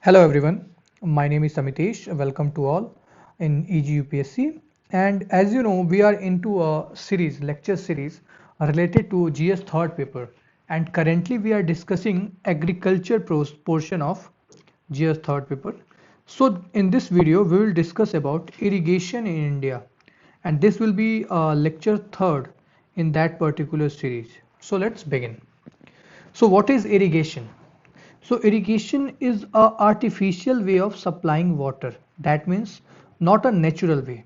Hello everyone, my name is Samitesh. Welcome to all in EGUPSC. And as you know, we are into a series, lecture series related to GS third paper. And currently we are discussing agriculture portion of GS third paper. So in this video, we will discuss about irrigation in India. And this will be lecture third in that particular series. So let's begin. So what is irrigation? So irrigation is a artificial way of supplying water. That means not a natural way.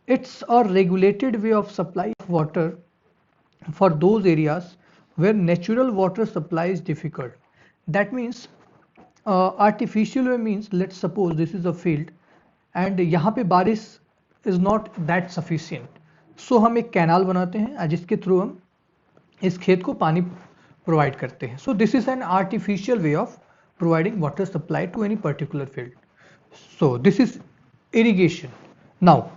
It's a regulated way of supply of water for those areas where natural water supply is difficult. That means artificial way means let's suppose this is a field and यहाँ पे बारिश is not that sufficient. So हम एक canal बनाते हैं जिसके through हम इस खेत को पानी प्रोवाइड करते हैं. सो this is an artificial way of providing water supply to any particular field. So this is irrigation. Now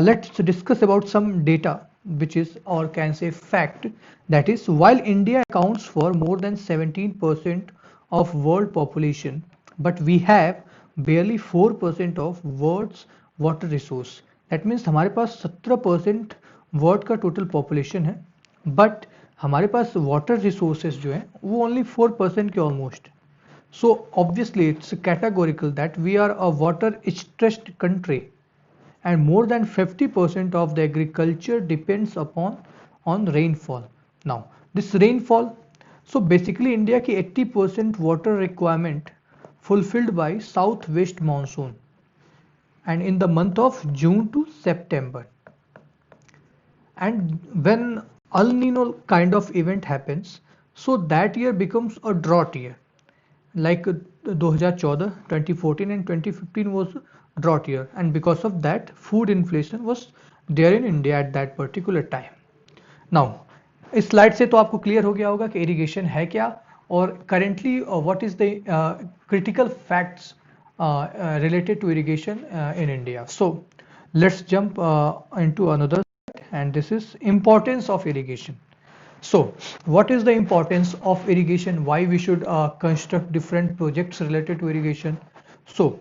let's discuss about some data which is or can say fact, that is while India accounts for more than 17% of world population, but we have barely 4% of world's water resource. That means हमारे पास 17% world का total population है, but हमारे पास water resources जो है वो only 4% के almost. So obviously it's categorical that we are a water stressed country and more than 50% of the agriculture depends upon on rainfall. Now this rainfall, so basically India की 80% water requirement fulfilled by southwest monsoon and in the month of June to September. And when El Nino kind of event happens, so that year becomes a drought year. Like 2014, 2014 and 2015 was drought year, and because of that food inflation was there in India at that particular time. Now इस slide से तो आपको clear हो गया होगा कि irrigation है क्या और currently what is the critical facts related to irrigation in India. So let's jump into another, and this is importance of irrigation. So what is the importance of irrigation? Why we should construct different projects related to irrigation? So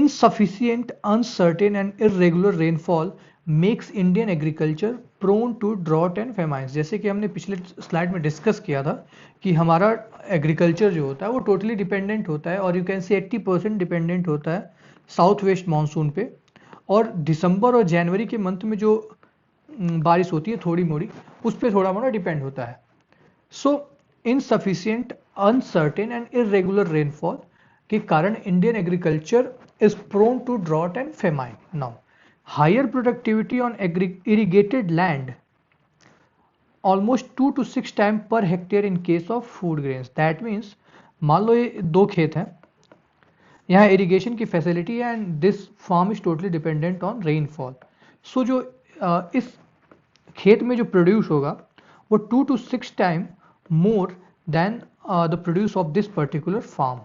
insufficient, uncertain and irregular rainfall makes Indian agriculture prone to drought and famines. जैसे कि हमने पिछले slide में discuss किया था कि हमारा agriculture जो होता है वो टोटली डिपेंडेंट होता है और यू कैन से 80% डिपेंडेंट होता है साउथ वेस्ट मानसून पे, और दिसंबर और जनवरी के मंथ में जो बारिश होती है थोड़ी मोड़ी उस पर थोड़ा मोड़ा डिपेंड होता है. So insufficient, uncertain and irregular rainfall के कारण Indian agriculture is prone to drought and famine. Now higher productivity on irrigated land almost 2 to 6 time per hectare in case of food grains. That means मान लो ये 2 खेत हैं, यहाँ irrigation की facility है and this farm is totally dependent on rainfall. So जो इस खेत में जो प्रोड्यूस होगा वो 2 to 6 time more than the produce of this particular farm.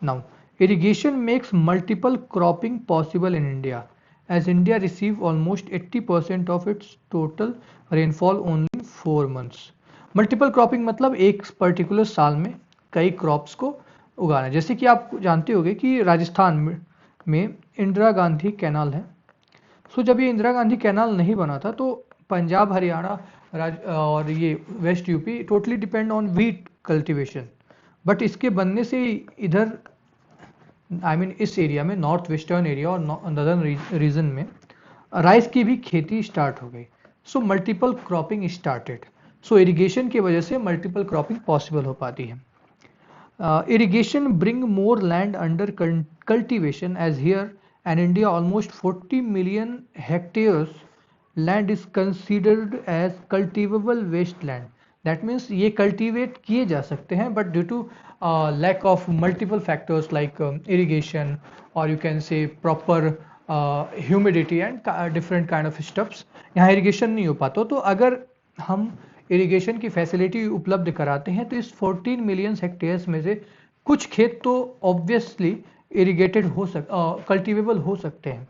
Now irrigation makes multiple cropping possible in India, as India receive almost 80% of its total rainfall only in 4 months. Multiple cropping मतलब एक particular साल में कई crops को उगाना. जैसे कि आप जानते होंगे कि राजस्थान में इंदिरा गांधी कैनाल है. सो जब ये इंदिरा गांधी कैनाल नहीं बना था तो पंजाब, हरियाणा और ये west UP totally depend on wheat cultivation, but इसके बनने से इधर इस एरिया में नॉर्थ वेस्टर्न एरिया और नदर्न रीजन में राइस की भी खेती स्टार्ट हो गई. So multiple cropping started. So irrigation की वजह से मल्टीपल क्रॉपिंग पॉसिबल हो पाती है. Irrigation bring more land under cultivation as here and India almost 40 million hectares land is considered as cultivable wasteland. That means ये cultivate किए जा सकते हैं but due to lack of multiple factors like irrigation or you can say proper humidity and different kind of stuffs, यहाँ irrigation नहीं हो पाता. तो अगर हम irrigation की facility उपलब्ध कराते हैं तो इस 14 million hectares में से कुछ खेत तो obviously irrigated हो cultivable हो सकते हैं.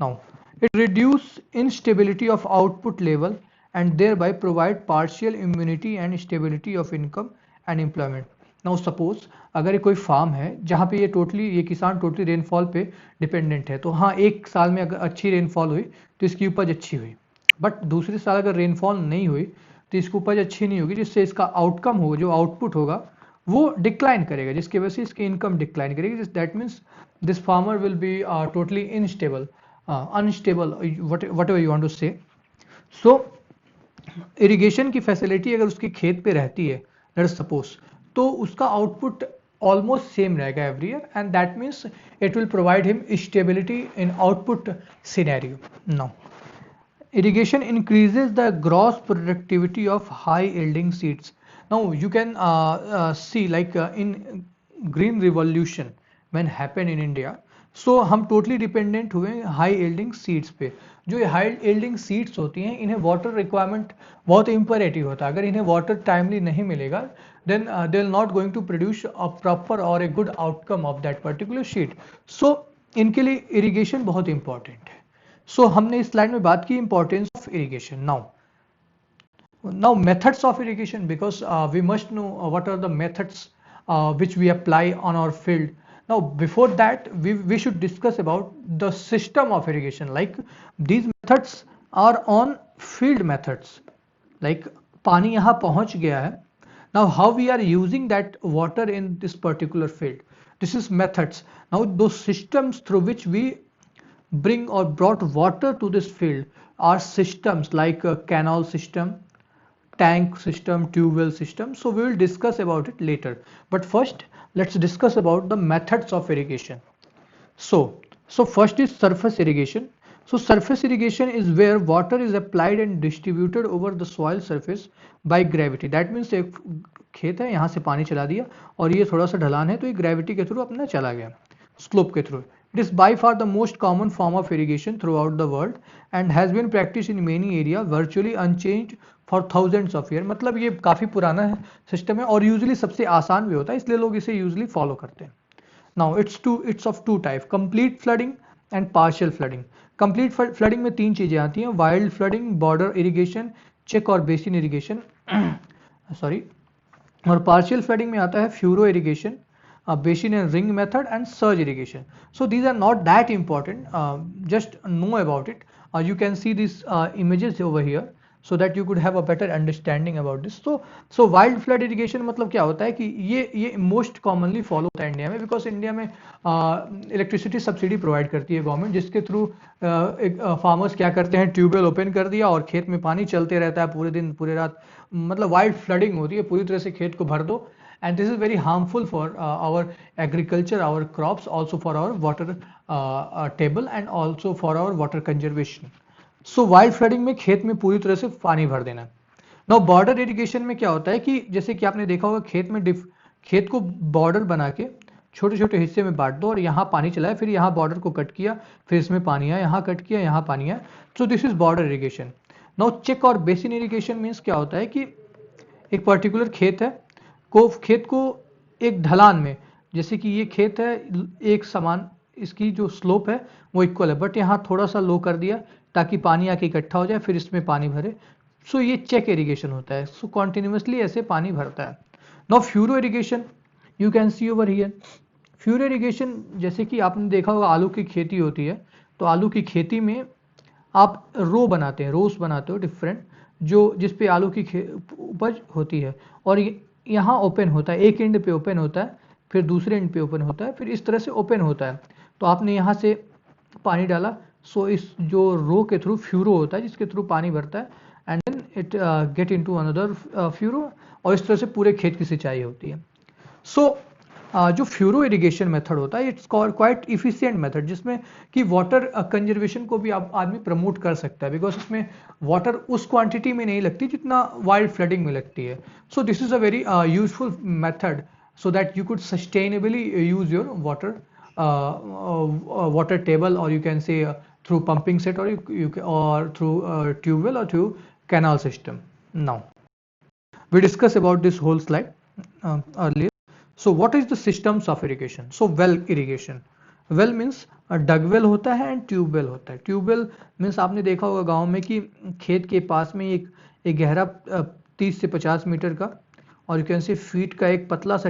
Now it reduce instability of output level and thereby provide partial immunity and stability of income and employment. Now suppose अगर ये कोई फार्म है जहाँ पे ये किसान टोटली रेनफॉल पे डिपेंडेंट है, तो हाँ एक साल में अगर अच्छी रेनफॉल हुई तो इसकी उपज अच्छी हुई, बट दूसरे साल अगर रेनफॉल नहीं हुई तो इसकी उपज अच्छी नहीं होगी, जिससे इसका आउटकम होगा, जो आउटपुट होगा वो डिक्लाइन करेगा, जिसकी वजह से इसकी इनकम डिक्लाइन करेगी। That means this farmer will be totally instable, unstable, whatever you want to say. So irrigation की फैसिलिटी अगर उसके खेत पे रहती है, लेट अस सपोज, तो उसका आउटपुट ऑलमोस्ट सेम रहेगा every year, and that means it will provide him stability in output scenario. Now irrigation increases the gross productivity of high yielding seeds. Now you can see like in green revolution when happened in India, so हम totally dependent हुए high yielding seeds पे। जो ये high yielding seeds होती हैं इन्हें water requirement बहुत imperative होता है, अगर इन्हें water timely नहीं मिलेगा then they will not going to produce a proper or a good outcome of that particular seed। so इनके लिए irrigation बहुत important है। सो हमने इस स्लाइड में बात की importance of irrigation. Now methods of irrigation, because we must know what are the methods which we apply on our field. Now before that we should discuss about the system of irrigation, like these methods are on field methods, like पानी यहाँ पहुँच गया है, now how we are using that water in this particular field, this is methods. Now those systems through which we bring or brought water to this field are systems like a canal system, tank system, tube well system. So we will discuss about it later, but first let's discuss about the methods of irrigation. So first is surface irrigation. So surface irrigation is where water is applied and distributed over the soil surface by gravity. That means एक खेत है, यहाँ से पानी चला दिया और ये थोड़ा सा ढलान है तो ये ग्रेविटी के थ्रू अपना चला गया, स्लोप के through. It is by far the most common form of irrigation throughout the world and has been practiced in many areas virtually unchanged for thousands of years। मतलब ये काफ़ी पुराना है सिस्टम है और यूजुअली सबसे आसान भी होता है, इसलिए लोग इसे यूजुअली फॉलो करते हैं। Now it's of two type, complete flooding and partial flooding. Complete flooding में तीन चीज़ें आती हैं, wild flooding, border irrigation, check और बेसिन इरीगेशन सॉरी, और पार्शियल फ्लडिंग में आता है furrow irrigation, basin and ring method, and surge irrigation. So these are not that important, just know about it. You can see these images over here so that you could have a better understanding about this. So wild flood irrigation मतलब क्या होता है कि ये most commonly follow होता है India में, because India में इलेक्ट्रिसिटी सब्सिडी प्रोवाइड करती है गवर्नमेंट, जिसके थ्रू फार्मर्स क्या करते हैं, ट्यूबवेल ओपन कर दिया और खेत में पानी चलते रहता है पूरे दिन पूरे रात, मतलब वाइल्ड फ्लडिंग होती है, पूरी तरह से खेत को भर दो, and this is very harmful for our agriculture, our crops, also for our water table and also for our water conservation. So wild flooding में खेत में पूरी तरह से पानी भर देना। Now border irrigation में क्या होता है कि जैसे कि आपने देखा होगा खेत को बॉर्डर बना के छोटे छोटे हिस्से में बांट दो और यहाँ पानी चलाया, फिर यहाँ बॉर्डर को कट किया, फिर इसमें पानी आया, यहाँ कट किया, यहाँ पानी आया। So this is border irrigation. Now check और बेसिन इरीगेशन मीन्स क्या होता है कि एक पर्टिकुलर खेत है, खेत को एक ढलान में, जैसे कि ये खेत है एक समान, इसकी जो स्लोप है वो इक्वल है, बट यहाँ थोड़ा सा लो कर दिया ताकि पानी आके इकट्ठा हो जाए, फिर इसमें पानी भरे। सो ये चेक इरिगेशन होता है। सो कॉन्टिन्यूसली ऐसे पानी भरता है। Now furrow irrigation you can see over here. Furrow irrigation जैसे कि आपने देखा होगा आलू की खेती होती है, तो आलू की खेती में आप रो बनाते हैं, रोज बनाते हो डिफरेंट, जो जिसपे आलू की उपज होती है, और यहाँ ओपन होता है, एक एंड पे ओपन होता है, फिर दूसरे एंड पे ओपन होता है, फिर इस तरह से ओपन होता है। तो आपने यहाँ से पानी डाला, सो इस जो रो के थ्रू फ्यूरो होता है जिसके थ्रू पानी भरता है, and then it get into another furrow, और इस तरह से पूरे खेत की सिंचाई होती है। सो जो फ्यूरो इरिगेशन मेथड होता है इट्स क्वाइट इफिशिएंट मेथड, जिसमें कि वाटर कंजर्वेशन को भी आदमी प्रमोट कर सकता है, बिकॉज इसमें वाटर उस क्वांटिटी में नहीं लगती जितना वाइल्ड फ्लडिंग में लगती है। So this is a very useful method so that you could sustainably use your water table, or you can say through pumping set, or through tube well or through canal system. Now we discussed about this whole slide earlier. So what is the systems of irrigation? So well irrigation, well means dug well होता है and tube well होता है। Tube well means आपने देखा होगा गांव में कि खेत के पास में एक गहरा 30 से 50 मीटर का, और यू कैन से फीट का एक पतला सा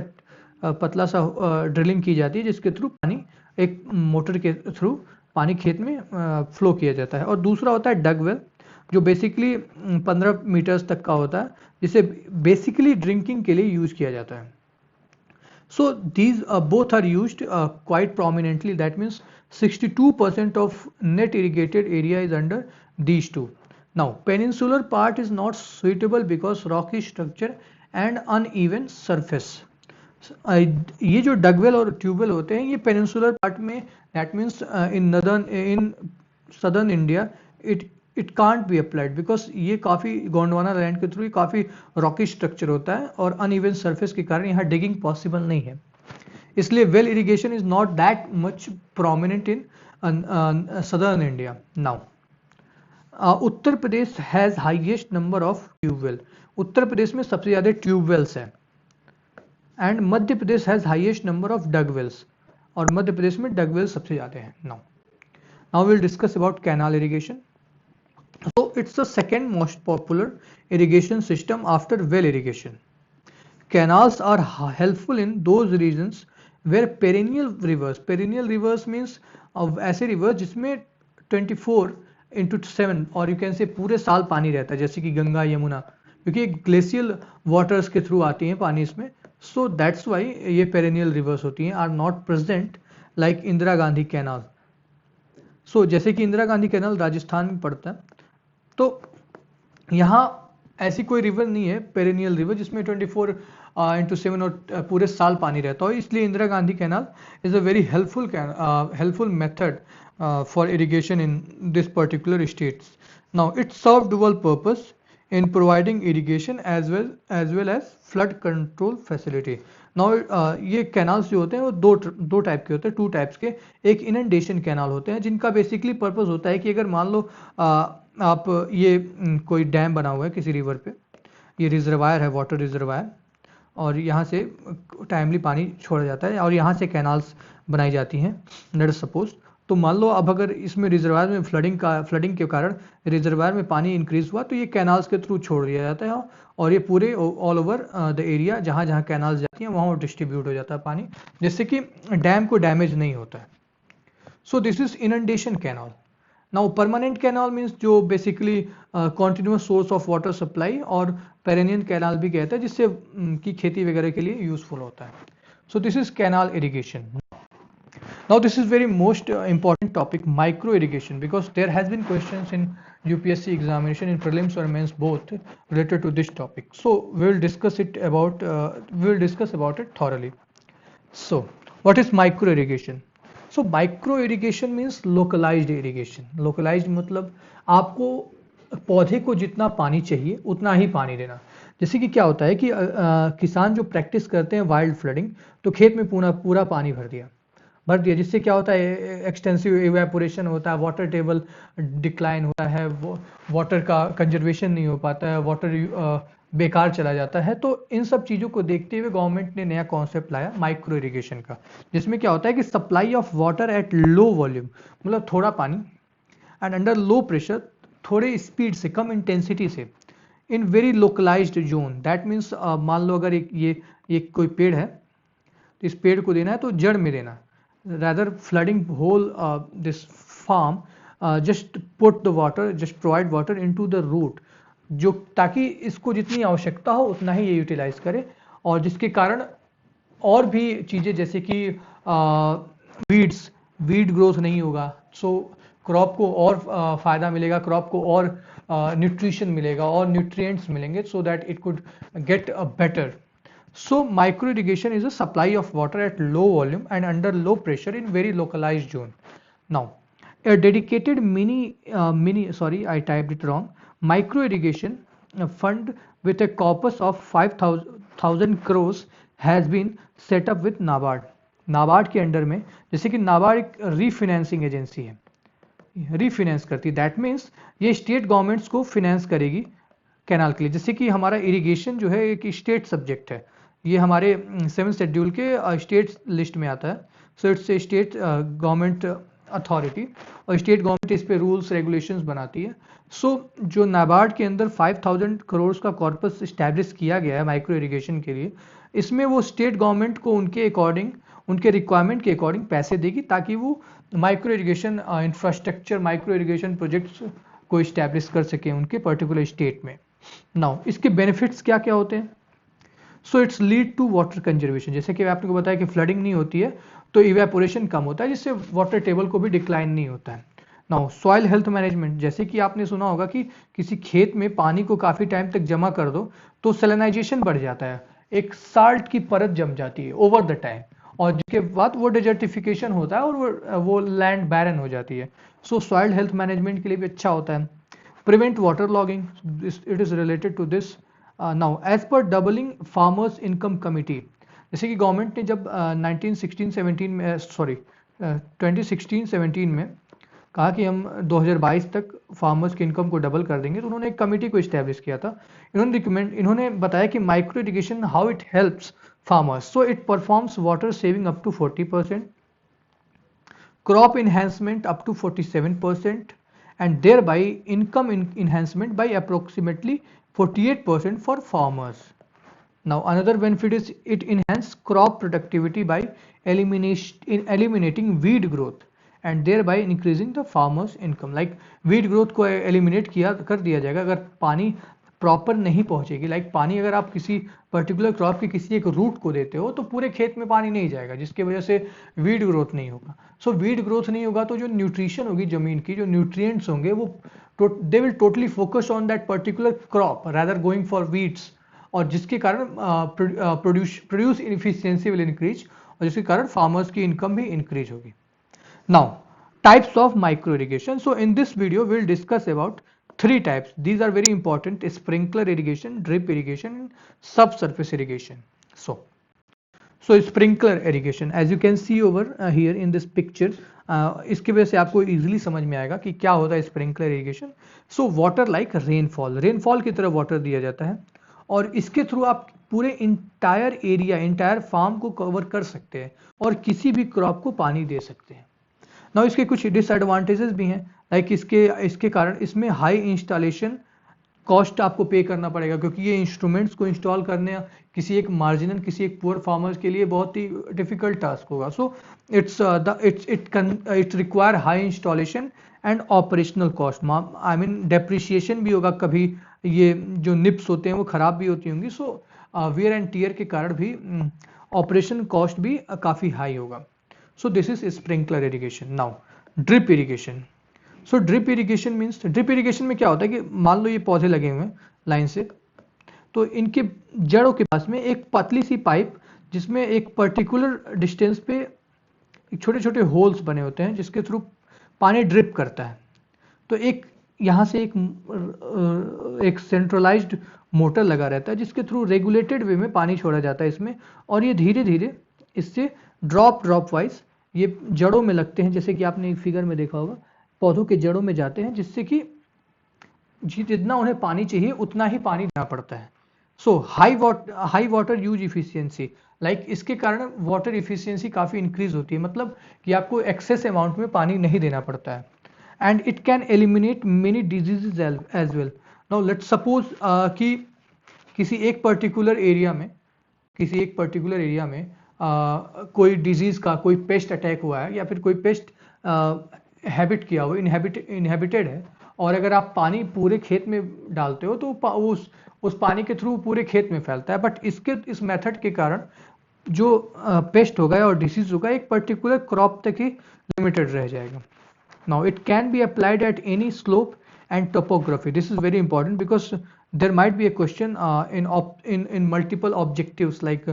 पतला सा ड्रिलिंग की जाती है जिसके थ्रू पानी एक मोटर के थ्रू पानी खेत में फ्लो किया जाता है। और दूसरा होता है डग वेल, जो बेसिकली 15 मीटर्स तक का होता है, जिसे बेसिकली ड्रिंकिंग के लिए यूज किया जाता है। So these both are used quite prominently. That means 62% of net irrigated area is under these two. Now peninsular part is not suitable because rocky structure and uneven surface. ये जो dug well और tubewell होते हैं ये peninsular part में, that means in southern India it can't be applied because ये काफ़ी Gondwana land के थ्रू काफ़ी रॉकी स्ट्रक्चर होता है और अनइवन सरफेस के कारण यहाँ डिगिंग पॉसिबल नहीं है, इसलिए well irrigation is not that much prominent in southern India. Now Uttar Pradesh has highest number of tubewell, Uttar Pradesh में सबसे ज़्यादा ट्यूबवेल्स हैं, and Madhya Pradesh has highest number of dugwells, और मध्य प्रदेश में डगवेल्स सबसे ज़्यादा हैं। Now will discuss about canal irrigation. So it's the second most popular irrigation system after well irrigation. Canals are helpful in those regions where perennial rivers means ऐसे rivers जिसमें 24/7 और you can say पूरे साल पानी रहता है, जैसे कि गंगा यमुना, क्योंकि ग्लेशियल वाटर्स के थ्रू आती हैं पानी इसमें, सो दैट्स वाई ये पेरेनियल रिवर्स होती हैं, are not present like Indira Gandhi canal. So जैसे कि इंदिरा गांधी कैनाल राजस्थान में पड़ता है, तो यहाँ ऐसी कोई रिवर नहीं है पेरेनियल रिवर जिसमें 24/7 और पूरे साल पानी रहता हो, इसलिए Indira Gandhi canal is a very helpful method for irrigation in this particular states. Now it serve dual purpose in providing irrigation as well as flood control facility. Now ये कैनाल्स जो होते हैं वो दो टाइप के होते हैं, टू टाइप्स के। एक इनंडेशन कैनाल होते हैं जिनका बेसिकली पर्पस होता है कि अगर मान लो आप ये कोई डैम बना हुआ है किसी रिवर पे, ये रिजर्वायर है, वाटर रिजर्वायर, और यहाँ से टाइमली पानी छोड़ा जाता है और यहाँ से कैनाल्स बनाई जाती हैं, लेट्स सपोज। तो मान लो अब अगर इसमें रिजर्वायर में फ्लडिंग के कारण रिजर्वायर में पानी इंक्रीज हुआ तो ये कैनाल्स के थ्रू छोड़ दिया जाता है और ये पूरे ऑल ओवर द एरिया जहाँ जहाँ कैनाल्स जाती हैं वहाँ डिस्ट्रीब्यूट हो जाता है पानी, जिससे कि डैम को डैमेज नहीं होता है। So this is inundation canal. Now permanent canal means जो basically continuous source of water supply, और पेरेनियल कैनाल भी कहते हैं जिससे की खेती वगैरह के लिए यूजफुल होता है। So this is canal irrigation. Now this is very most important topic, micro irrigation, because there has been questions in UPSC examination in prelims or mains both related to this topic. So we will discuss about it thoroughly. So what is micro irrigation? So micro irrigation means localized irrigation. Localized मतलब आपको पौधे को जितना पानी चाहिए उतना ही पानी देना। जैसे कि क्या होता है कि किसान जो प्रैक्टिस करते हैं वाइल्ड फ्लडिंग, तो खेत में पूरा पानी भर दिया, जिससे क्या होता है एक्सटेंसिव इवेपोरेशन होता है, वाटर टेबल डिक्लाइन होता है, वाटर का कंजर्वेशन नहीं हो पाता है, वाटर बेकार चला जाता है। तो इन सब चीज़ों को देखते हुए गवर्नमेंट ने नया कॉन्सेप्ट लाया माइक्रो इरिगेशन का, जिसमें क्या होता है कि supply of water at low volume, मतलब थोड़ा पानी, एंड अंडर लो प्रेशर, थोड़े स्पीड से, कम इंटेंसिटी से, in very localised zone. That means मान लो अगर एक कोई पेड़ है तो इस पेड़ को देना है तो जड़ में देना, rather flooding whole this farm, just put the water, just provide water into the root, जो ताकि इसको जितनी आवश्यकता हो उतना ही ये यूटिलाइज करे, और जिसके कारण और भी चीज़ें जैसे कि वीड ग्रोथ नहीं होगा, सो क्रॉप को और फायदा मिलेगा, क्रॉप को और न्यूट्रिशन मिलेगा और न्यूट्रिएंट्स मिलेंगे, so that it could get a better. So micro irrigation is a supply of water at low volume and under low pressure in very localized zone. Now, a dedicated I typed it wrong. Micro irrigation fund with a corpus of 5,000 crores has been set up with NABARD. NABARD के under में, जैसे कि NABARD एक refinancing agency है, refinance करती है, that means ये state governments को फाइनेंस करेगी कैनाल के लिए। जैसे कि हमारा इरिगेशन जो है एक स्टेट सब्जेक्ट है, ये हमारे 7th शेड्यूल के स्टेट लिस्ट में आता है, so it's a state government authority, और स्टेट गवर्नमेंट इस पे रूल्स रेगुलेशंस बनाती है। सो जो नाबार्ड के अंदर 5,000 करोड़ का कॉर्पस इस्टेब्लिश किया गया है माइक्रो इरिगेशन के लिए, इसमें वो स्टेट गवर्नमेंट को उनके अकॉर्डिंग, उनके रिक्वायरमेंट के अकॉर्डिंग पैसे देगी ताकि वो micro irrigation infrastructure, micro irrigation projects को इस्टेब्लिश कर सके उनके पर्टिकुलर स्टेट में। नाउ इसके बेनिफिट्स क्या क्या होते हैं? So it's lead to water conservation, जैसे कि आपने को बताया कि फ्लडिंग नहीं होती है तो इवेपोरेशन कम होता है, जिससे वाटर टेबल को भी डिक्लाइन नहीं होता है। नाउ सॉइल हेल्थ मैनेजमेंट, जैसे कि आपने सुना होगा कि किसी खेत में पानी को काफी टाइम तक जमा कर दो तो सेलेनाइजेशन बढ़ जाता है, एक साल्ट की परत जम जाती है ओवर द टाइम, और जिसके बाद वो डिजर्टिफिकेशन होता है और वो लैंड बैरन हो जाती है। सो सॉइल हेल्थ मैनेजमेंट के लिए भी अच्छा होता है। Prevent water logging, it is related to this. Now as per doubling farmers income committee, जैसे कि गवर्नमेंट ने जब 1916-17 में, सॉरी 2016-17 में कहा कि हम 2022 तक फार्मर्स की इनकम को डबल कर देंगे, तो उन्होंने एक कमेटी को इस्टेब्लिश किया था। इन्होंने बताया कि micro irrigation how it helps farmers. So it performs water saving up to 40%, crop enhancement up to 47%, and thereby income enhancement by approximately 48% for farmers. Now another benefit is it enhances crop productivity by eliminating weed growth and thereby increasing the farmers income. Like weed growth को eliminate किया कर दिया जाएगा अगर पानी proper नहीं पहुंचेगी। Like पानी अगर आप किसी पर्टिकुलर क्रॉप के किसी एक रूट को देते हो तो पूरे खेत में पानी नहीं जाएगा, जिसकी वजह से वीड ग्रोथ नहीं होगा। सो वीड ग्रोथ नहीं होगा तो जो न्यूट्रिशन होगी जमीन की, जो न्यूट्रिएंट्स होंगे वो they will totally focus on that particular crop rather going for weeds, और जिसके कारण प्रोड्यूस इफिशियंसी विल इंक्रीज, और जिसके कारण फार्मर्स की इनकम भी इंक्रीज होगी। Now types of micro irrigation, so in this video will discuss about three types. These are very important: sprinkler irrigation, drip irrigation, and subsurface irrigation. So sprinkler irrigation, as you can see over here in this picture, इसकी वजह से आपको easily समझ में आएगा कि क्या होता है sprinkler irrigation. So water like rainfall की तरह वाटर दिया जाता है, और इसके थ्रू आप पूरे इंटायर एरिया, इंटायर फार्म को कवर कर सकते हैं और किसी भी क्रॉप को पानी दे सकते हैं। नाउ इसके कुछ डिसएडवांटेजेस भी हैं, लाइक इसके कारण इसमें हाई इंस्टॉलेशन कॉस्ट आपको पे करना पड़ेगा, क्योंकि ये इंस्ट्रूमेंट्स को इंस्टॉल करने किसी एक पुअर फार्मर्स के लिए बहुत ही डिफिकल्ट टास्क होगा। So it require high installation and operational cost, I mean depreciation भी होगा, कभी ये जो निप्स होते हैं वो खराब भी होती होंगी। सो वियर एंड टियर के कारण भी ऑपरेशन कॉस्ट भी काफ़ी हाई होगा। So this is sprinkler irrigation. Now drip irrigation. So drip irrigation means, drip irrigation में क्या होता है कि मान लो ये पौधे लगे हुए हैं लाइन से, तो इनके जड़ों के पास में एक पतली सी पाइप जिसमें एक पर्टिकुलर डिस्टेंस पे छोटे छोटे होल्स बने होते हैं जिसके थ्रू पानी ड्रिप करता है। तो एक यहाँ से एक सेंट्रलाइज्ड मोटर लगा रहता है जिसके थ्रू रेगुलेटेड वे में पानी छोड़ा जाता है इसमें, और ये धीरे धीरे इससे ड्रॉप वाइज ये जड़ों में लगते हैं, जैसे कि आपने फिगर में देखा होगा, पौधों के जड़ों में जाते हैं, जिससे कि जितना उन्हें पानी चाहिए उतना ही पानी देना पड़ता है। So high water use efficiency, like इसके कारण वाटर इफिशियंसी काफ़ी इंक्रीज होती है, मतलब कि आपको एक्सेस अमाउंट में पानी नहीं देना पड़ता है। And it can eliminate many diseases as well. Now let's suppose कि किसी एक पर्टिकुलर एरिया में कोई डिजीज का कोई पेस्ट अटैक हुआ है, या फिर कोई पेस्ट हैबिट किया हुआ इनहेबिटेड है, और अगर आप पानी पूरे खेत में डालते हो तो उस पानी के थ्रू पूरे खेत में फैलता है। बट इस मेथड के कारण जो पेस्ट होगा और डिसीज होगा एक पर्टिकुलर क्रॉप तक ही लिमिटेड रह जाएगा। Now it can be applied at any slope and topography. This is very important because there might be a question in multiple objectives, like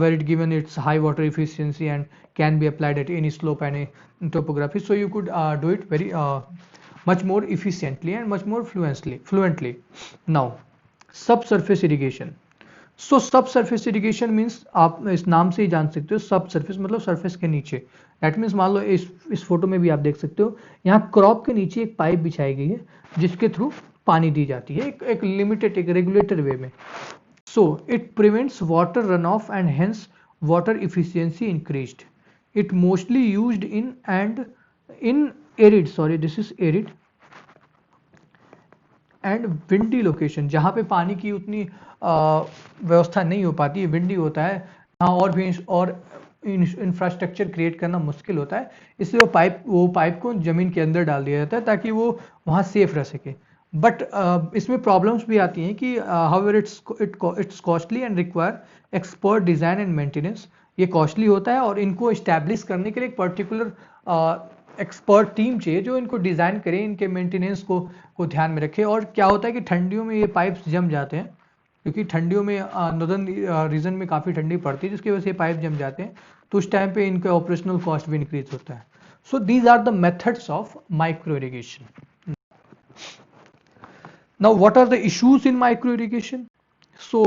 where it given its high water efficiency and can be applied at any slope and a topography. So you could do it very much more efficiently and much more fluently. Now subsurface irrigation. सो सब surface irrigation means आप इस नाम से ही जान सकते हो, सब surface मतलब सरफेस के नीचे। दैट मीन्स मान लो इस फोटो में भी आप देख सकते हो, यहाँ क्रॉप के नीचे एक पाइप बिछाई गई है जिसके थ्रू पानी दी जाती है एक लिमिटेड, एक रेगुलेटेड वे में। So it prevents water run of and hence water efficiency increased. It mostly used in arid, sorry this is arid and windy location, जहाँ पे पानी की उतनी व्यवस्था नहीं हो पाती है, विंडी होता है, हाँ, और भी और इंफ्रास्ट्रक्चर क्रिएट करना मुश्किल होता है, इसलिए वो पाइप को ज़मीन के अंदर डाल दिया जाता है ताकि वो वहाँ सेफ रह सके। बट इसमें प्रॉब्लम्स भी आती हैं कि however it's costly and require expert design and maintenance. ये कॉस्टली होता है और इनको इस्टेब्लिश करने के लिए एक पर्टिकुलर एक्सपर्ट टीम चाहिए जो इनको डिज़ाइन करे, इनके मेंटेनेंस को ध्यान में रखे। और क्या होता है कि ठंडियों में ये पाइप्स जम जाते हैं, क्योंकि ठंडियों में नॉर्दर्न रीजन में काफ़ी ठंडी पड़ती है, जिसकी वजह से ये पाइप जम जाते हैं, तो उस टाइम पे इनका ऑपरेशनल कॉस्ट भी इंक्रीज होता है। So these are the methods of micro irrigation. Now, what are the issues in micro irrigation? So,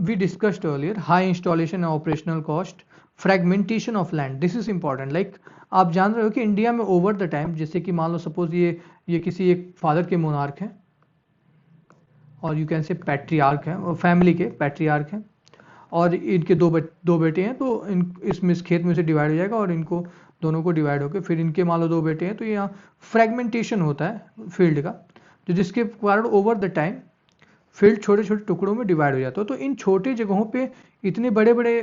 we discussed earlier high installation and operational cost, fragmentation of land. This is important. Like आप जान रहे हो कि India में over the time, जैसे कि मान लो suppose ये किसी एक फादर के मोनार्क हैं, और यू कैन से पैट्रियार्क हैं, और फैमिली के पैट्रियार्क हैं, और इनके दो बेटे हैं, तो इसमें इस खेत में से डिवाइड हो जाएगा, और इनको दोनों को डिवाइड होकर फिर इनके मान लो 2 बेटे हैं, तो यहाँ फ्रेगमेंटेशन होता है फील्ड का, तो जिसके कारण ओवर द टाइम फील्ड छोटे छोटे टुकड़ों में डिवाइड हो जाता है। तो इन छोटे जगहों पे इतने बड़े बड़े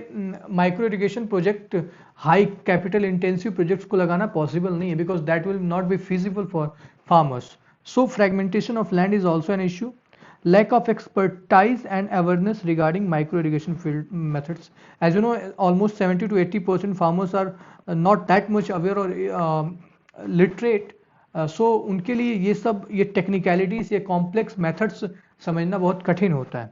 micro irrigation project, high capital intensive projects को लगाना पॉसिबल नहीं है, because that will not be feasible for farmers. So fragmentation of land is also an issue. Lack of expertise and awareness regarding micro irrigation field methods. As you know, almost 70 to 80% farmers are not that much aware or literate. So उनके लिए ये technicalities, ये complex methods समझना बहुत कठिन होता है।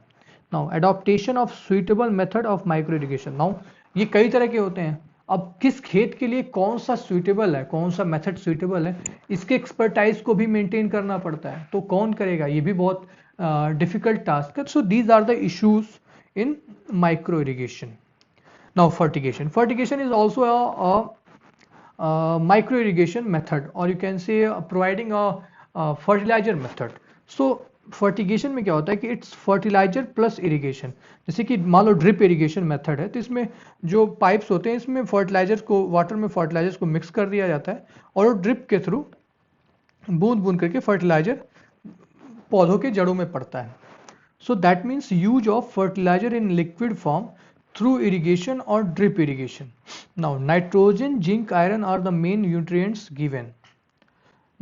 Now adaptation of suitable method of micro irrigation. Now ये कई तरह के होते हैं, अब किस खेत के लिए कौन सा सुइटेबल है, कौन सा मेथड सुइटेबल है, इसके एक्सपर्टाइज को भी मेंटेन करना पड़ता है, तो कौन करेगा, ये भी बहुत difficult task. So these are the issues in micro irrigation. Now fertigation. Fertigation is also a micro irrigation method, or you can say providing a fertilizer method. So fertigation में क्या होता है कि it's fertilizer plus irrigation. जैसे कि मान लो drip irrigation method है, तो इसमें जो पाइप्स होते हैं, इसमें फर्टिलाइजर्स को, वाटर में फर्टिलाइजर्स को मिक्स कर दिया जाता है, और ड्रिप के थ्रू बूंद बूंद करके फर्टिलाइजर पौधों के जड़ों में पड़ता है। So that means use of fertiliser in liquid form through irrigation और drip irrigation. Now nitrogen, zinc, iron are the main nutrients given.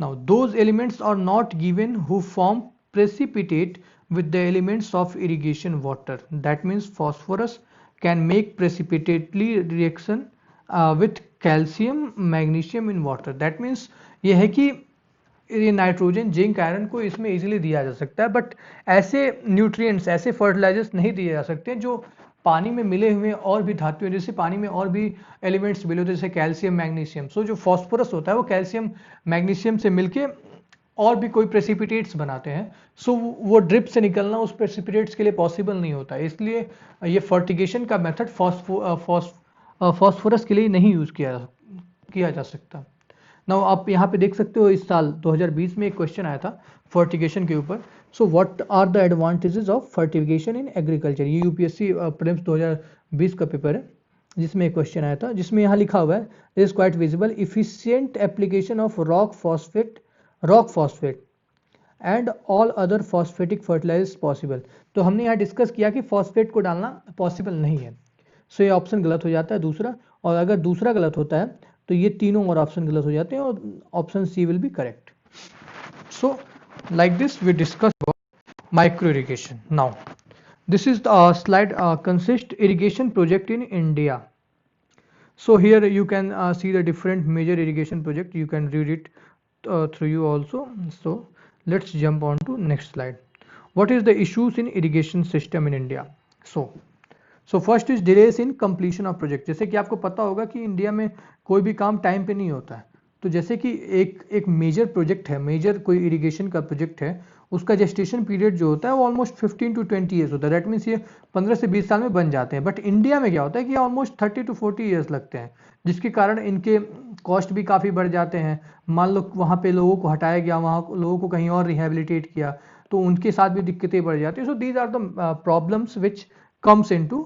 Now those elements are not given who form precipitate with the elements of irrigation water. That means phosphorus can make precipitately reaction with calcium, magnesium in water. That means ये है कि ये nitrogen, zinc, iron को इसमें easily दिया जा सकता है, बट ऐसे न्यूट्रिएंट्स, ऐसे फर्टिलाइजर्स नहीं दिए जा सकते जो पानी में मिले हुए और भी धातु, जैसे पानी में और भी एलिमेंट्स मिले होते हैं, जैसे कैल्शियम, मैग्नीशियम। सो जो फॉस्फोरस होता है वो कैल्शियम मैग्नीशियम से मिलके और भी कोई प्रेसिपिटेट्स बनाते हैं, सो वो ड्रिप से निकलना उस प्रेसिपिटेट्स के लिए पॉसिबल नहीं होता है, इसलिए ये फर्टिगेशन का मेथड फॉस्फोरस के लिए नहीं यूज़ किया जा सकता। नाउ आप यहाँ पे देख सकते हो, इस साल 2020 में एक क्वेश्चन आया था फर्टिगेशन के ऊपर। So what are the advantages of fertigation in agriculture. ये यूपीएससी प्रीलिम्स 2020 का पेपर है, जिसमें एक क्वेश्चन आया था, जिसमें यहाँ लिखा हुआ है, it is quite visible, efficient application of rock phosphate and all other phosphatic fertilizers possible. तो हमने यहाँ डिस्कस किया कि फॉस्फेट को डालना पॉसिबल नहीं है, सो ये ऑप्शन गलत हो जाता है दूसरा, और अगर दूसरा गलत होता है तो ये तीनों और ऑप्शन गलत हो जाते हैं, और option C will be correct. So like this we discuss micro irrigation. Now this is the slide consist irrigation project in India. So here you can see the different major irrigation project, you can read it through you also. So let's jump on to next slide. What is the issues in irrigation system in India? So first is delays in completion of project. जैसे कि आपको पता होगा कि India में कोई भी काम टाइम पे नहीं होता है, तो जैसे कि एक मेजर प्रोजेक्ट है, मेजर कोई इरिगेशन का प्रोजेक्ट है, उसका जेस्टेशन पीरियड जो होता है वो ऑलमोस्ट 15 to 20 ईयर्स होता है। दैट मीन्स ये 15 से 20 साल में बन जाते हैं, बट इंडिया में क्या होता है कि ऑलमोस्ट 30 to 40 ईयर्स लगते हैं, जिसके कारण इनके कॉस्ट भी काफ़ी बढ़ जाते हैं। मान लो वहाँ पे लोगों को हटाया गया, वहाँ लोगों को कहीं और रिहेबिलिटेट किया, तो उनके साथ भी दिक्कतें बढ़ जाती हैं। So these are the problems which comes in to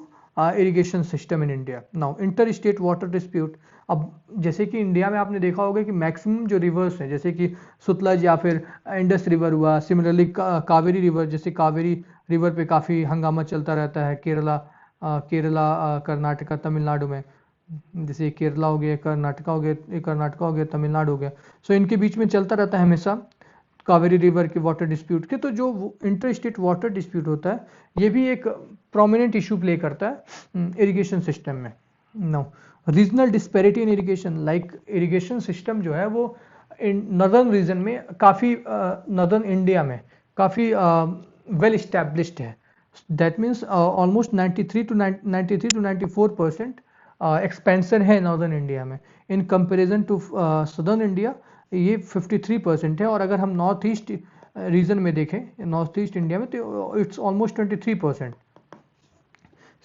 irrigation system in India. Now inter state water dispute, अब जैसे कि इंडिया में आपने देखा होगा कि मैक्सिमम जो रिवर्स हैं जैसे कि सतलज या फिर इंडस रिवर हुआ, सिमिलरली कावेरी रिवर, जैसे कावेरी रिवर पे काफ़ी हंगामा चलता रहता है केरला कर्नाटका तमिलनाडु में, जैसे केरला हो गया, कर्नाटका हो गया, तमिलनाडु हो गया। सो इनके बीच में चलता रहता है हमेशा कावेरी रिवर के वाटर डिस्प्यूट के। तो जो इंटर स्टेट वाटर डिस्प्यूट होता है ये भी एक प्रोमिनेंट इशू प्ले करता है इरिगेशन सिस्टम में। नो रीजनल डिस्पैरिटी इन इरिगेशन, लाइक इरिगेशन सिस्टम जो है वो नॉर्दर्न रीजन में काफ़ी, नॉर्दर्न इंडिया में काफ़ी वेल इस्टेब्लिश्ड है। That means almost 93 to 94% expansion है नॉर्दर्न इंडिया में, in comparison to southern India ये 53% है। और अगर हम नॉर्थ ईस्ट रीजन में देखें, नॉर्थ ईस्ट इंडिया में, तो it's almost 23%।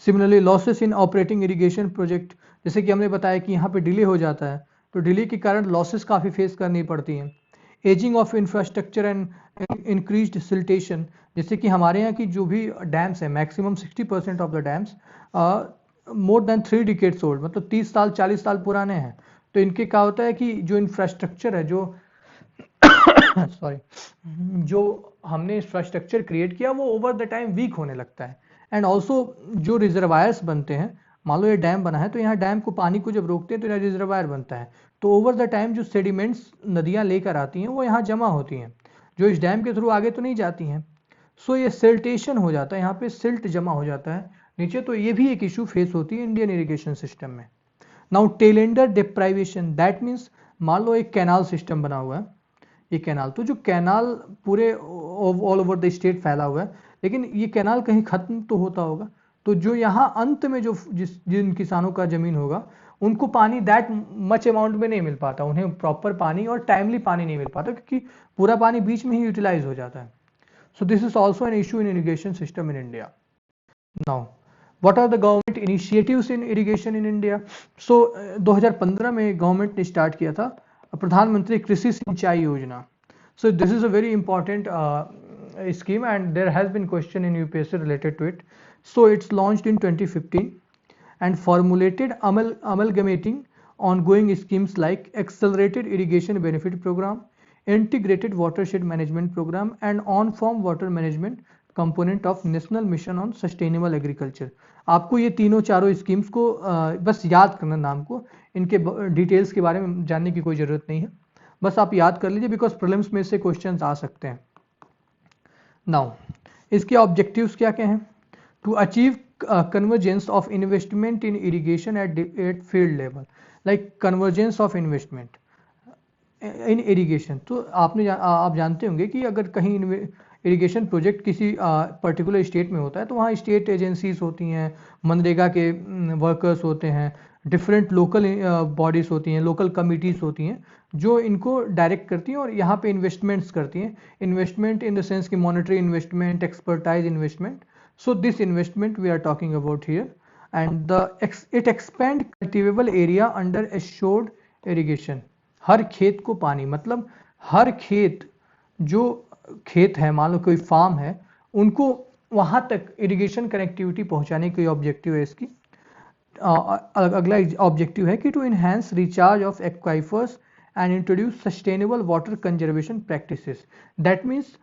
Similarly losses in operating irrigation project, जैसे कि हमने बताया कि यहाँ पे डिले हो जाता है, तो डिले के कारण लॉसेस काफ़ी फेस करनी पड़ती हैं। Ageing of infrastructure and increased siltation, जैसे कि हमारे यहाँ की जो भी डैम्स है, maximum 60% of the dams more than 3 decades old, मतलब 30 साल 40 साल पुराने हैं। तो इनके क्या होता है कि जो इंफ्रास्ट्रक्चर है, जो सॉरी जो हमने इंफ्रास्ट्रक्चर क्रिएट किया वो ओवर द टाइम वीक होने लगता है। एंड ऑल्सो जो रिजर्वायर्स बनते हैं, मान लो ये डैम बना है तो यहाँ डैम को, पानी को जब रोकते हैं तो यहाँ रिजर्वायर बनता है, तो ओवर द टाइम जो सेडिमेंट्स नदियाँ लेकर आती हैं वो यहाँ जमा होती हैं, जो इस डैम के थ्रू आगे तो नहीं जाती हैं। सो ये सिल्टेशन हो जाता है, यहाँ पे सिल्ट जमा हो जाता है नीचे, तो ये भी एक इशू फेस होती है इंडियन इरिगेशन सिस्टम में। Now tailender deprivation, that means मान लो एक कैनाल सिस्टम बना हुआ है, ये कैनाल, तो जो कैनाल पूरे ऑल ओवर द स्टेट फैला हुआ है, लेकिन ये कैनाल कहीं खत्म तो होता होगा, तो जो यहाँ अंत में जो जिन किसानों का जमीन होगा उनको पानी दैट मच अमाउंट में नहीं मिल पाता, उन्हें प्रॉपर पानी और टाइमली पानी नहीं मिल पाता, क्योंकि पूरा पानी बीच में ही यूटिलाइज हो जाता है। So this is also an issue in irrigation system in India. Now what are the government initiatives in irrigation in India? So 2015 में गवर्नमेंट ने स्टार्ट किया था प्रधानमंत्री कृषि सिंचाई योजना। सो this is a very important scheme, and there has been question in UPSC related to it. So it's launched in 2015 and formulated amalgamating ongoing schemes like accelerated irrigation benefit program, integrated watershed management program and on-farm water management component of national mission on sustainable agriculture। आपको ये तीनों चारों schemes को बस याद करना, नाम को, इनके डिटेल्स के बारे में जानने की कोई ज़रूरत नहीं है, बस आप याद कर लीजिए बिकॉज प्रीलिम्स में से क्वेश्चंस आ सकते हैं। नाउ इसके ऑब्जेक्टिव्स क्या क्या हैं? To achieve convergence of investment in irrigation at field level, like convergence of investment in irrigation. तो आप जानते होंगे कि अगर कहीं इरिगेशन प्रोजेक्ट किसी पर्टिकुलर स्टेट में होता है तो वहाँ स्टेट एजेंसीज होती हैं, मनरेगा के वर्कर्स होते हैं, डिफरेंट लोकल बॉडीज़ होती हैं, लोकल कमिटीज़ होती हैं जो इनको डायरेक्ट करती हैं और यहाँ पे इन्वेस्टमेंट्स करती हैं। इन्वेस्टमेंट इन द सेंस कि monetary investment, expertise investment. So this investment we are talking about here and it expand cultivable area under assured irrigation. हर खेत को पानी, मतलब हर खेत, जो खेत है, मान लो कोई फार्म है, उनको वहाँ तक इरिगेशन कनेक्टिविटी पहुँचाने की ऑब्जेक्टिव है इसकी। अगला ऑब्जेक्टिव है कि to enhance recharge of aquifers and introduce sustainable water conservation practices. That means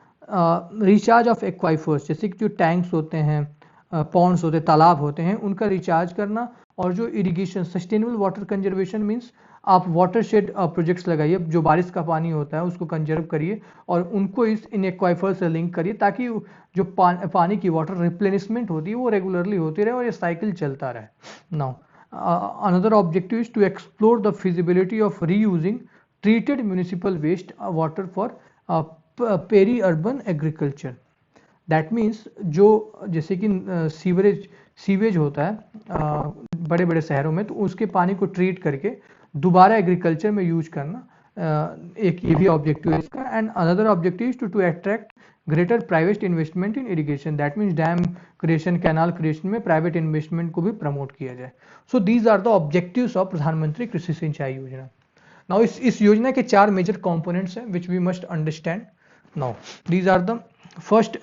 recharge of aquifers, जैसे कि जो टैंक्स होते हैं, पॉन्ड्स होते हैं, तालाब होते हैं, उनका रिचार्ज करना। और जो irrigation sustainable water conservation means आप वाटरशेड प्रोजेक्ट्स लगाइए, जो बारिश का पानी होता है उसको कंजर्व करिए और उनको इन एक्वाइफर से लिंक करिए ताकि जो पानी की वाटर रिप्लेनिशमेंट होती है वो रेगुलरली होती रहे और ये साइकिल चलता रहे। Now another objective is to explore the feasibility of reusing treated municipal waste water for peri urban agriculture. That means जो जैसे कि सीवेज होता है बड़े बड़े शहरों में, तो उसके पानी को ट्रीट करके दोबारा एग्रीकल्चर में यूज करना, एक ये भी ऑब्जेक्टिव है इसका। And another objective is to attract greater private investment in irrigation. That means dam creation, canal creation में प्राइवेट इन्वेस्टमेंट को भी प्रमोट किया जाए। So these are the objectives of प्रधानमंत्री कृषि सिंचाई योजना। नाउ इस योजना के 4 मेजर कंपोनेंट्स हैं which we must understand. Now these are the first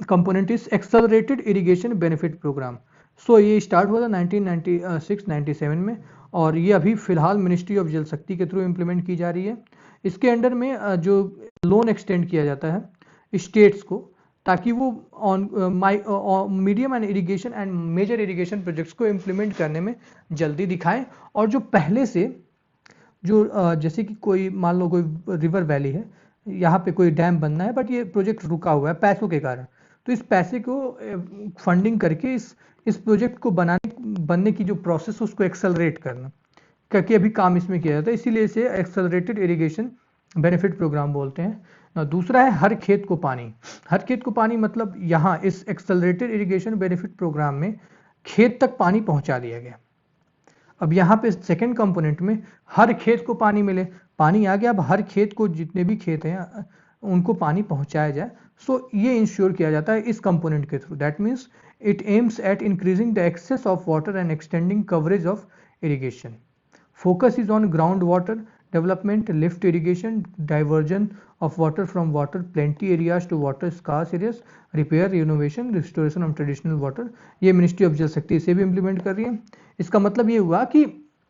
component is accelerated irrigation benefit programme. So ये स्टार्ट हुआ था 1996-97 में, और ये अभी फिलहाल मिनिस्ट्री ऑफ जल शक्ति के थ्रू इम्प्लीमेंट की जा रही है। इसके अंडर में जो लोन एक्सटेंड किया जाता है स्टेट्स को, ताकि वो on medium and irrigation and major irrigation projects को इम्प्लीमेंट करने में जल्दी दिखाएं, और जो पहले से जो जैसे कि कोई मान लो कोई रिवर वैली है, यहाँ पे कोई डैम बनना है बट ये प्रोजेक्ट रुका हुआ है पैसों के कारण, तो इस पैसे को फंडिंग करके इस प्रोजेक्ट को बनने की जो प्रोसेस है उसको एक्सेलरेट करना, क्योंकि अभी काम इसमें किया जाता है, इसीलिए इसे एक्सेलरेटेड इरिगेशन बेनिफिट प्रोग्राम बोलते हैं। दूसरा है हर खेत को पानी। हर खेत को पानी मतलब यहाँ इस एक्सेलरेटेड इरिगेशन बेनिफिट प्रोग्राम में खेत तक पानी पहुंचा दिया गया। अब यहाँ पे सेकंड कंपोनेंट में हर खेत को पानी मिले, पानी आ गया, अब हर खेत को जितने भी खेत हैं उनको पानी पहुंचाया जाए। सो ये इंश्योर किया जाता है इस कंपोनेंट के थ्रू। That means it aims at increasing the access of water and extending coverage of irrigation. Focus is on groundwater development, lift irrigation, diversion of water from water plenty areas to water scarce areas, repair, renovation, restoration of traditional water। ये ministry of जल शक्ति इसे भी implement कर रही है। इसका मतलब ये हुआ कि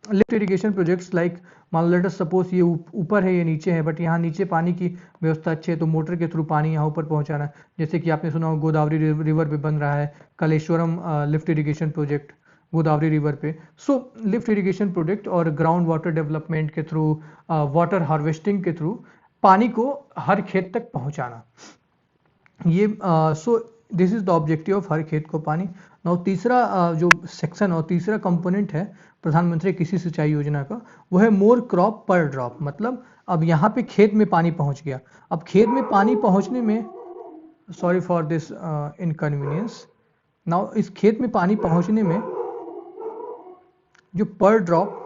लिफ्ट इरिगेशन प्रोजेक्ट्स लाइक मान लो लेट अस सपोज ये ऊपर है ये नीचे है, बट यहाँ नीचे पानी की व्यवस्था अच्छी है तो मोटर के थ्रू पानी यहाँ ऊपर पहुँचाना, जैसे कि आपने सुना गोदावरी रिवर पे बन रहा है Kaleshwaram lift irrigation project Godavari river पे। सो लिफ्ट इरिगेशन प्रोजेक्ट और ग्राउंड वाटर डेवलपमेंट के थ्रू, वाटर हार्वेस्टिंग के थ्रू पानी को हर खेत तक पहुंचाना, ये so this is the objective of हर खेत को पानी। नाउ तीसरा जो सेक्शन और तीसरा कंपोनेंट है प्रधानमंत्री कृषि सिंचाई योजना का, वो है मोर क्रॉप पर ड्रॉप। मतलब अब यहाँ पे खेत में पानी पहुंच गया, अब खेत में पानी पहुंचने में, sorry for this inconvenience, now इस खेत में पानी पहुंचने में जो per drop,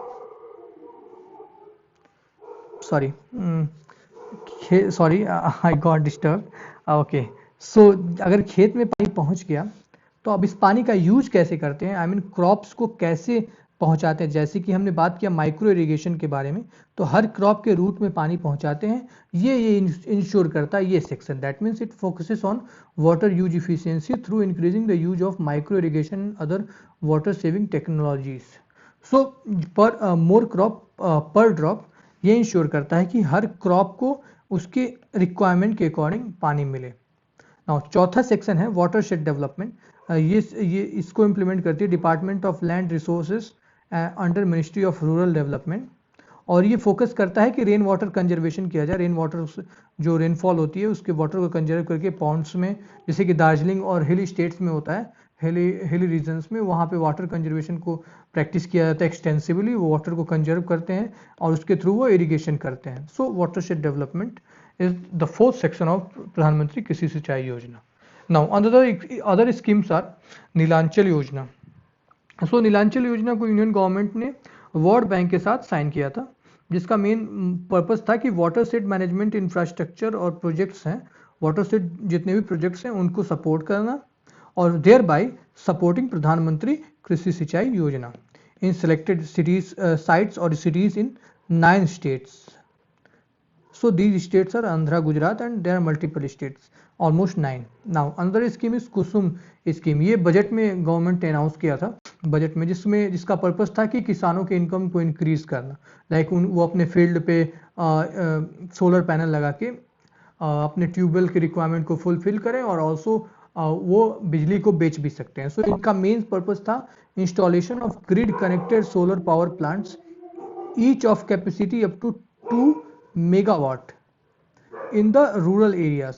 sorry I got disturb, okay. So अगर खेत में पानी पहुंच गया तो अब इस पानी का यूज कैसे करते हैं, आई मीन क्रॉप्स को कैसे पहुंचाते हैं। जैसे कि हमने बात किया माइक्रो इरिगेशन के बारे में, तो हर क्रॉप के रूट में पानी पहुंचाते हैं, ये इंश्योर करता है ये section. That means it focuses on water use efficiency through increasing the use of micro irrigation and other water saving technologies. So per more crop per drop ये इंश्योर करता है कि हर क्रॉप को उसके रिक्वायरमेंट के अकॉर्डिंग पानी मिले। Now चौथा सेक्शन है वाटरशेड डेवलपमेंट। ये इसको इम्प्लीमेंट करती है department of land resources under ministry of rural development, और ये फोकस करता है कि रेन वाटर कंजर्वेशन किया जाए। रेन वाटर जो रेनफॉल होती है उसके वाटर को कंजर्व करके पॉन्ड्स में, जैसे कि दार्जिलिंग और हिली स्टेट्स में होता है, हिली रीजन्स में, वहाँ पे वाटर कंजर्वेशन को प्रैक्टिस किया जाता है एक्सटेंसिवली, वो वाटर को कंजर्व करते हैं और उसके थ्रू वो इरिगेशन करते हैं। So watershed development is the fourth section of प्रधानमंत्री Krishi Sinchayee Yojana. Now other schemes are Nilanchal Yojana. So Nilanchal Yojana को यूनियन गवर्नमेंट ने वर्ल्ड बैंक के साथ साइन किया था, जिसका मेन पर्पस था कि वाटर सेट मैनेजमेंट इंफ्रास्ट्रक्चर और प्रोजेक्ट्स हैं, वाटर सेट जितने भी प्रोजेक्ट्स हैं उनको सपोर्ट करना, और देयर बाय सपोर्टिंग प्रधानमंत्री कृषि सिंचाई योजना इन सेलेक्टेड सिटीज साइट्स और cities in 9 states. So these states are Andhra, Gujarat, and there are multiple states, almost 9. Now another scheme is Kusum scheme. ये बजट में गवर्नमेंट ने अनाउंस किया था बजट में, जिसका पर्पस था कि किसानों के इनकम को इंक्रीज करना। लाइक वो अपने फील्ड पे सोलर पैनल लगा के अपने ट्यूबवेल के रिक्वायरमेंट को फुलफिल करें, और ऑल्सो वो बिजली को बेच भी सकते हैं। सो इनका मेन पर्पस था installation of grid connected solar power plants each of capacity up to 2 megawatt in the rural areas,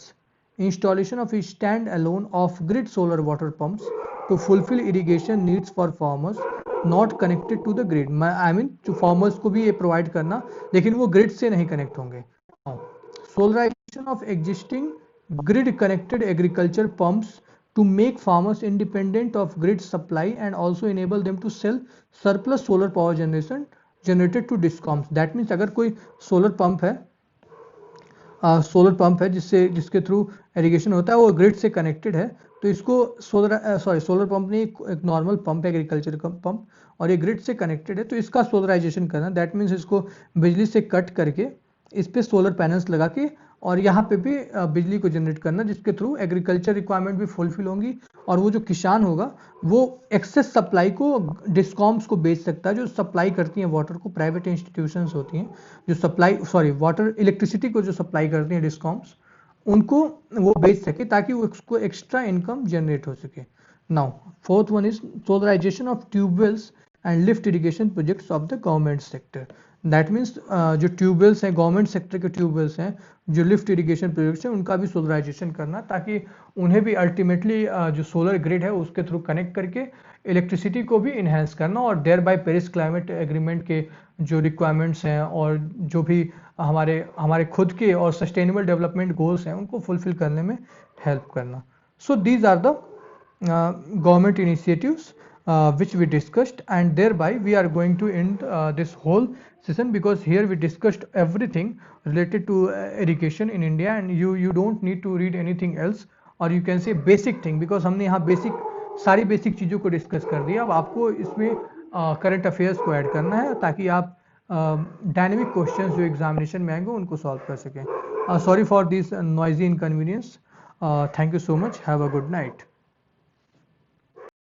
installation of stand alone off grid solar water pumps to fulfill irrigation needs for farmers not connected to the grid। I mean जो farmers को भी ये provide करना, लेकिन वो grid से नहीं connect होंगे। Solarization of existing grid connected agriculture pumps to make farmers independent of grid supply and also enable them to sell surplus solar power generated to discoms। that means अगर कोई solar pump है जिसके through irrigation होता है, वो grid से connected है, तो इसको सोलर पंप नहीं, एक नॉर्मल पंप है एग्रीकल्चर का पंप, और ये ग्रिड से कनेक्टेड है, तो इसका सोलराइजेशन करना। दैट मीन्स इसको बिजली से कट करके इस पे सोलर पैनल्स लगा के और यहाँ पे भी बिजली को जनरेट करना, जिसके थ्रू एग्रीकल्चर रिक्वायरमेंट भी फुलफिल होंगी और वो जो किसान होगा वो एक्सेस सप्लाई को डिस्कॉम्स को बेच सकता है, जो सप्लाई करती हैं वाटर को, प्राइवेट इंस्टीट्यूशंस होती हैं जो सप्लाई वाटर इलेक्ट्रिसिटी को जो सप्लाई करती हैं डिस्कॉम्स, उनको वो बेच सके ताकि वो उसको एक्स्ट्रा इनकम जनरेट हो सके। Now fourth one is solarization of tubewells and lift irrigation projects of the government sector. That means जो ट्यूबवेल्स हैं, गवर्नमेंट सेक्टर के ट्यूबवेल्स हैं, जो लिफ्ट इरिगेशन प्रोजेक्ट्स हैं, उनका भी सोलराइजेशन करना, ताकि उन्हें भी अल्टीमेटली जो सोलर ग्रिड है उसके थ्रू कनेक्ट करके इलेक्ट्रिसिटी को भी इन्हेंस करना और thereby Paris climate agreement के जो रिक्वायरमेंट्स हैं और जो भी हमारे हमारे खुद के और सस्टेनेबल डेवलपमेंट गोल्स हैं उनको फुलफिल करने में हेल्प करना। So these are the government initiatives which we discussed, and thereby we are going to end this whole session, because here we discussed everything related to irrigation in India, and you don't need to read anything else, or you can say basic thing, because हमने यहाँ basic सारी basic चीज़ों को discuss कर दिया। अब आपको इसमें करंट अफेयर्स को ऐड करना है ताकि आप डायनेमिक क्वेश्चंस जो एग्जामिनेशन में आएंगे उनको सॉल्व कर सकें। Sorry for this noisy inconvenience. Thank you so much, have a good night.